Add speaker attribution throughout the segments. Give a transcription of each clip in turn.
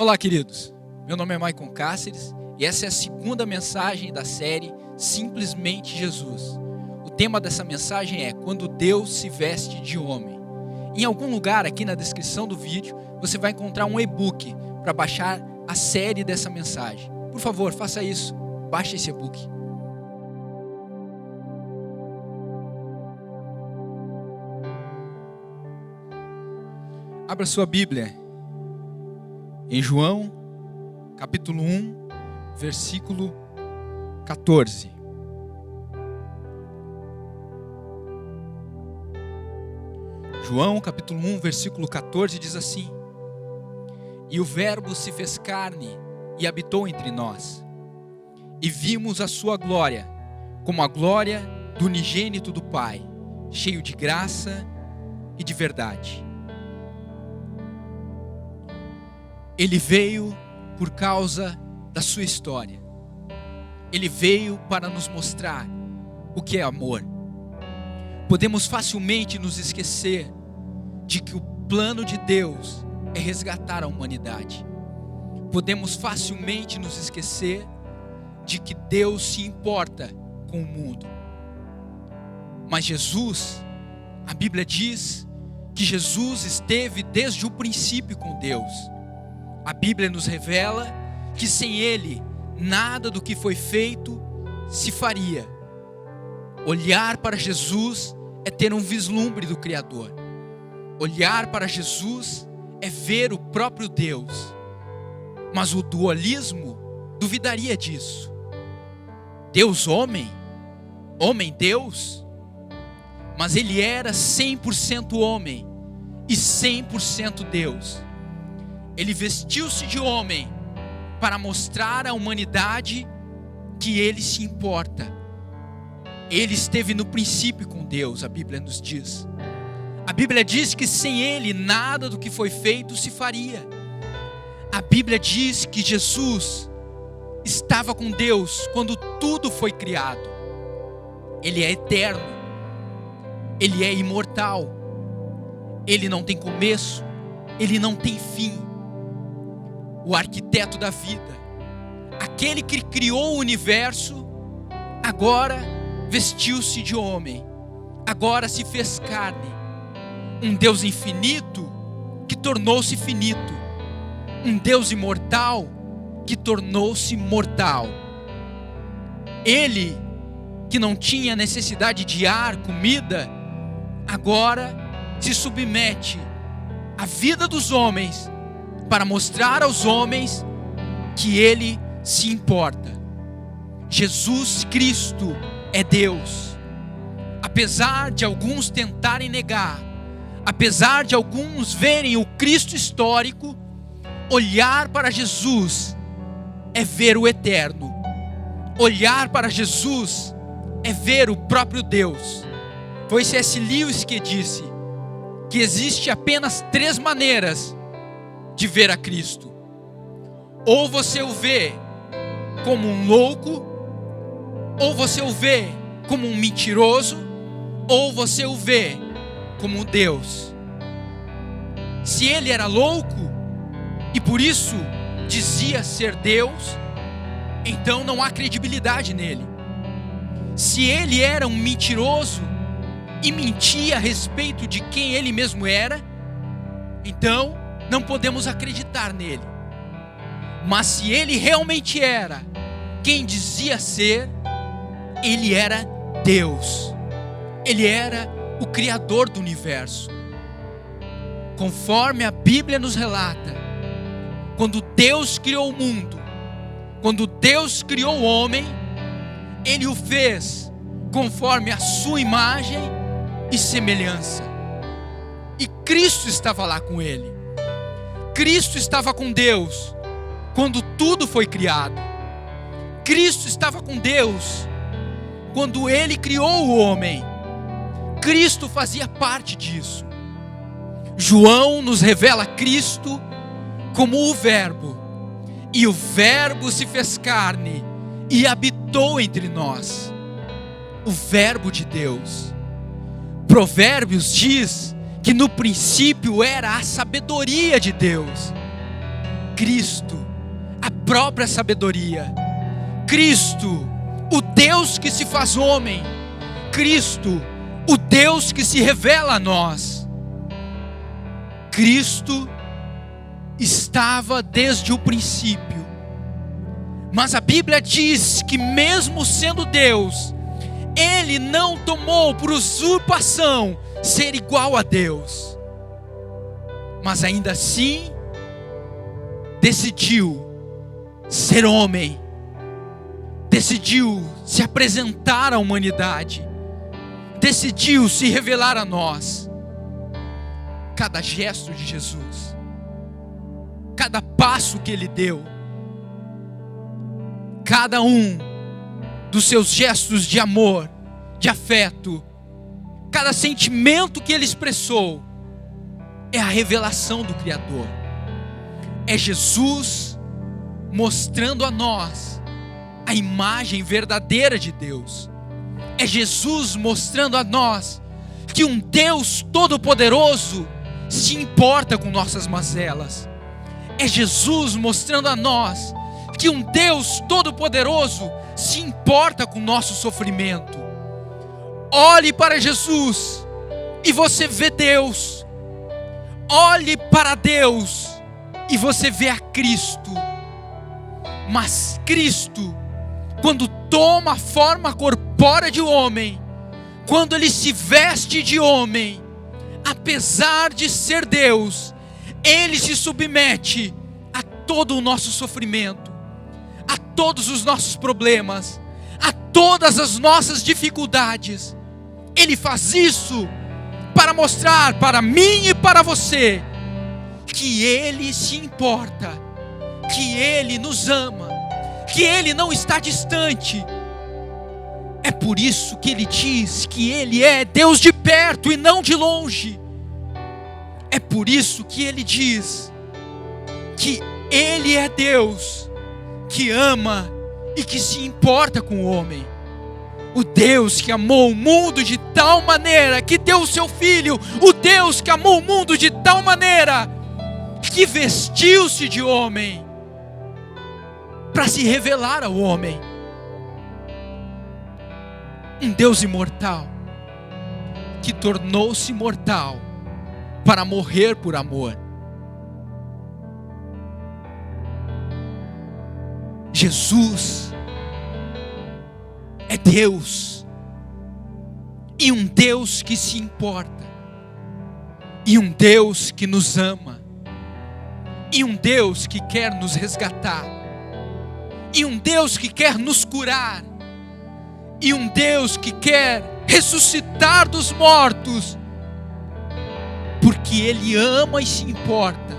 Speaker 1: Olá, queridos. Meu nome é Maicon Cáceres e essa é a segunda mensagem da série Simplesmente Jesus. O tema dessa mensagem é Quando Deus se veste de homem. Em algum lugar aqui na descrição do vídeo você vai encontrar um e-book para baixar a série dessa mensagem. Por favor, faça isso. Baixe esse e-book. Abra sua Bíblia em João, capítulo 1, versículo 14. João, capítulo 1, versículo 14 diz assim: E o Verbo se fez carne e habitou entre nós, e vimos a sua glória, como a glória do unigênito do Pai, cheio de graça e de verdade. Ele veio por causa da sua história. Ele veio para nos mostrar o que é amor. Podemos facilmente nos esquecer de que o plano de Deus é resgatar a humanidade. Podemos facilmente nos esquecer de que Deus se importa com o mundo. Mas Jesus, a Bíblia diz que Jesus esteve desde o princípio com Deus. A Bíblia nos revela que sem Ele, nada do que foi feito se faria. Olhar para Jesus é ter um vislumbre do Criador. Olhar para Jesus é ver o próprio Deus. Mas o dualismo duvidaria disso. Deus homem, homem Deus. Mas Ele era 100% homem e 100% Deus. Ele vestiu-se de homem para mostrar à humanidade que Ele se importa. Ele esteve no princípio com Deus, a Bíblia nos diz. A Bíblia diz que sem Ele nada do que foi feito se faria. A Bíblia diz que Jesus estava com Deus quando tudo foi criado. Ele é eterno. Ele é imortal. Ele não tem começo. Ele não tem fim. O arquiteto da vida, aquele que criou o universo, agora vestiu-se de homem, agora se fez carne. Um Deus infinito que tornou-se finito, um Deus imortal que tornou-se mortal. Ele que não tinha necessidade de ar, comida, agora se submete à vida dos homens para mostrar aos homens que Ele se importa. Jesus Cristo é Deus. Apesar de alguns tentarem negar, apesar de alguns verem o Cristo histórico, olhar para Jesus é ver o eterno. Olhar para Jesus é ver o próprio Deus. Foi C.S. Lewis que disse que existe apenas 3 maneiras de ver a Cristo. Ou você o vê como um louco, ou você o vê como um mentiroso, ou você o vê como Deus. Se ele era louco e por isso dizia ser Deus, então não há credibilidade nele. Se ele era um mentiroso e mentia a respeito de quem ele mesmo era, então não podemos acreditar nele. Mas se ele realmente era quem dizia ser, ele era Deus. Ele era o Criador do universo. Conforme a Bíblia nos relata, quando Deus criou o mundo, quando Deus criou o homem, Ele o fez conforme a sua imagem e semelhança. E Cristo estava lá com ele. Cristo estava com Deus quando tudo foi criado. Cristo estava com Deus quando Ele criou o homem. Cristo fazia parte disso. João nos revela Cristo como o Verbo. E o Verbo se fez carne e habitou entre nós. O Verbo de Deus. Provérbios diz que no princípio era a sabedoria de Deus. Cristo, a própria sabedoria. Cristo, o Deus que se faz homem. Cristo, o Deus que se revela a nós. Cristo estava desde o princípio. Mas a Bíblia diz que mesmo sendo Deus, Ele não tomou por usurpação ser igual a Deus. Mas ainda assim, decidiu ser homem. Decidiu se apresentar à humanidade. Decidiu se revelar a nós. Cada gesto de Jesus, cada passo que Ele deu, cada um dos seus gestos de amor, de afeto, cada sentimento que Ele expressou, é a revelação do Criador. É Jesus mostrando a nós a imagem verdadeira de Deus. É Jesus mostrando a nós que um Deus todo-poderoso se importa com nossas mazelas. É Jesus mostrando a nós que um Deus todo-poderoso se importa com o nosso sofrimento. Olhe para Jesus e você vê Deus. Olhe para Deus e você vê a Cristo. Mas Cristo, quando toma a forma corpórea de homem, quando Ele se veste de homem, apesar de ser Deus, Ele se submete a todo o nosso sofrimento, a todos os nossos problemas, a todas as nossas dificuldades. Ele faz isso para mostrar para mim e para você que Ele se importa, que Ele nos ama, que Ele não está distante. É por isso que Ele diz que Ele é Deus de perto e não de longe. É por isso que Ele diz que Ele é Deus que ama e que se importa com o homem. O Deus que amou o mundo de tal maneira que deu o seu Filho. O Deus que amou o mundo de tal maneira que vestiu-se de homem para se revelar ao homem. Um Deus imortal que tornou-se mortal para morrer por amor. Jesus é Deus, e um Deus que se importa, e um Deus que nos ama, e um Deus que quer nos resgatar, e um Deus que quer nos curar, e um Deus que quer ressuscitar dos mortos, porque Ele ama e se importa,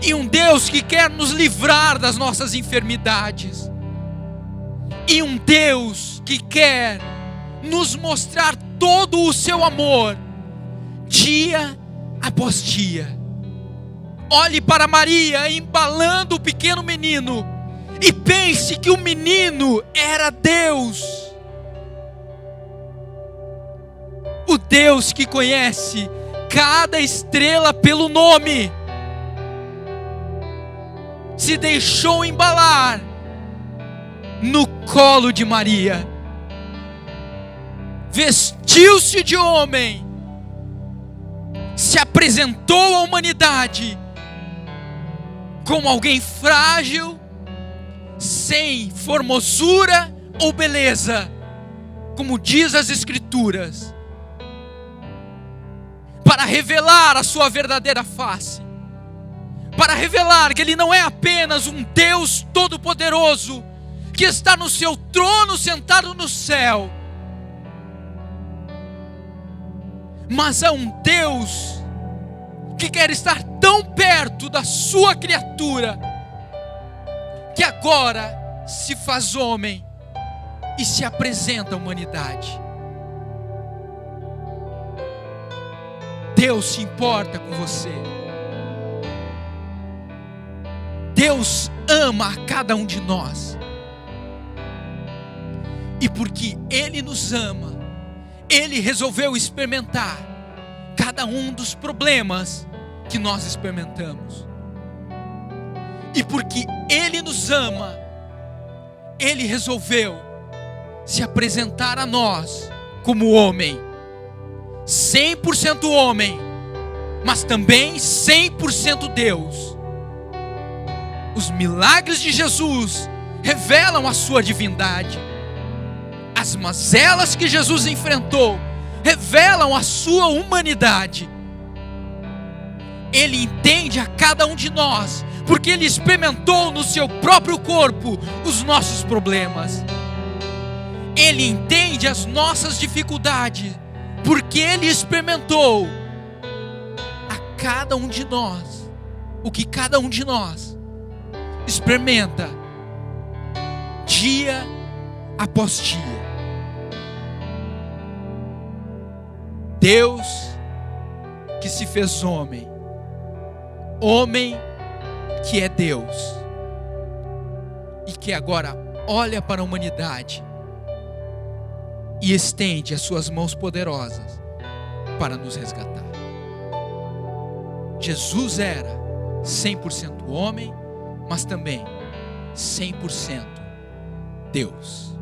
Speaker 1: e um Deus que quer nos livrar das nossas enfermidades, e um Deus que quer nos mostrar todo o seu amor, dia após dia. Olhe para Maria embalando o pequeno menino, e pense que o menino era Deus. O Deus que conhece cada estrela pelo nome, se deixou embalar no colo de Maria, vestiu-se de homem, se apresentou à humanidade como alguém frágil, sem formosura ou beleza, como diz as Escrituras, para revelar a sua verdadeira face, para revelar que Ele não é apenas um Deus todo-poderoso, que está no seu trono sentado no céu, mas é um Deus que quer estar tão perto da sua criatura, que agora se faz homem e se apresenta à humanidade. Deus se importa com você. Deus ama a cada um de nós. E porque Ele nos ama, Ele resolveu experimentar cada um dos problemas que nós experimentamos. E porque Ele nos ama, Ele resolveu se apresentar a nós como homem, 100% homem, mas também 100% Deus. Os milagres de Jesus revelam a sua divindade. As mazelas que Jesus enfrentou revelam a sua humanidade. Ele entende a cada um de nós, porque Ele experimentou no seu próprio corpo os nossos problemas. Ele entende as nossas dificuldades, porque Ele experimentou a cada um de nós o que cada um de nós experimenta dia após dia. Deus que se fez homem, homem que é Deus, e que agora olha para a humanidade e estende as suas mãos poderosas para nos resgatar. Jesus era 100% homem, mas também 100% Deus.